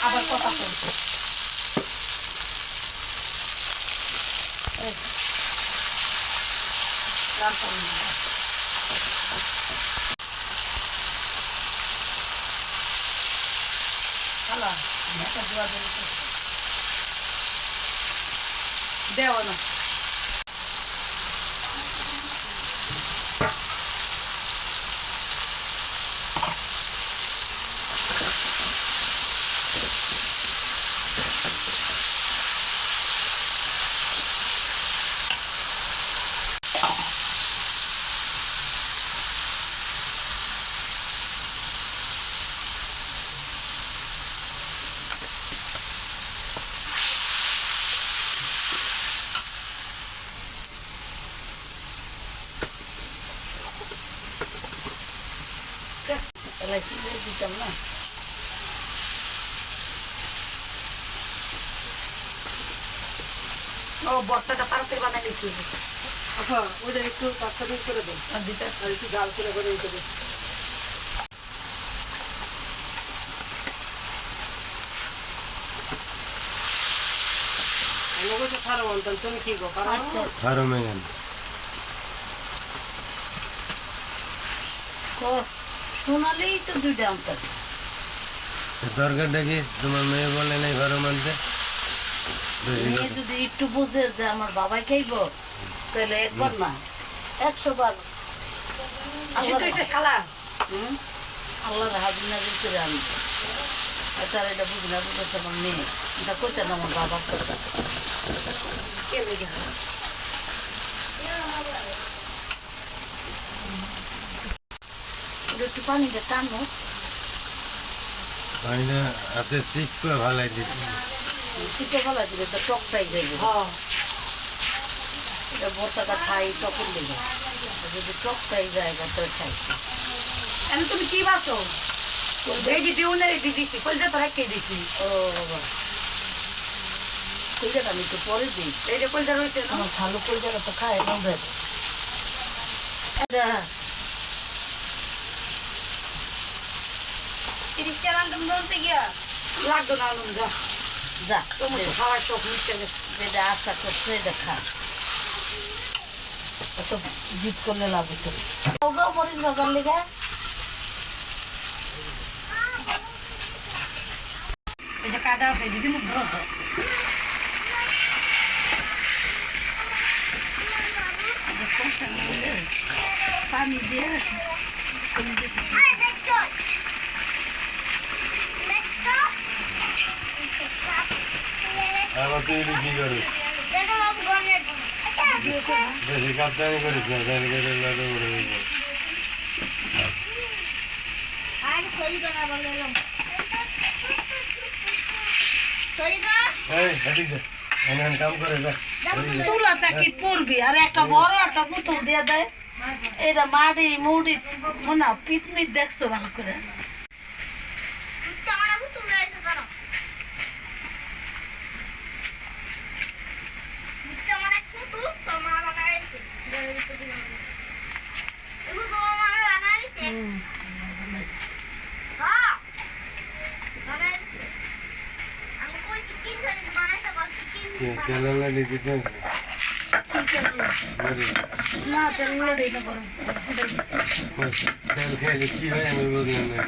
আবার কথা বলছে দেওয়া না দিতাম না ও বর্তাটা পারতে বানাই দিচ্ছি ওইটা একটু পাঁচটা মিনিট করে দেন আর একটু জাল করে করে দিতে দেন তুমি কি গো শোনালেই তো দুইটা আনতাম তরকারিটা কি তোমার মেয়ে বলে নাই ঘরে মানতে মেয়ে যদি একটু বুঝে যে আমার বাবাই খাইব তাহলে একবার না 100 বার আল্লাহ হাজির নাজির করে আনবো তার এটা বুঝি না বুঝেছে আমার মেয়ে এটা কইতে না আমার বাবার কথা একটু পানিটা টানো পানিটা হাতে চিপ করে ভালাই দিচ্ছি চিপে ফেলা দিলে তো টকটাই যাইবে এটা বর্তাটা খাই তখন দেবে যদি টকটাই জায়গা তো খাই আমি তুমি কি বাসো ভেজি দিউনে রেডি দিছি কলজা তো রাখিয়ে দিছি ও বাবা কলজাটা আমি একটু পরে দিই এই যে কলজা রয়েছে না আমার ভালো কলজাটা তো খায় নদের তিরিশটা রান্না বলতে গিয়া লাগতো না আলুন যা যা তোমার খাওয়ার শখ মিশে গেছে যেটা আশা করছে এটা খা অত জিদ করলে লাভ হতো মরিচ বাজার লেগে এই যে কাটা আছে দিদি মুখ ধরো পানি দিয়ে আবার তুই কি করিস বেশি কাপ্তানি করিস না তাহলে করে লাডু করে দিবো এই হাঁটিস এমন কাম করে যা চুলা চাকি পড়বি আর একটা বড় একটা পুতুল দিয়ে দেয় এটা মাড়ি মুড়ি মনে পিটমিট দেখছো ভালো করে কেলালা দিতে না তেল তেল খেলে কি হয় আমি বুঝলাম না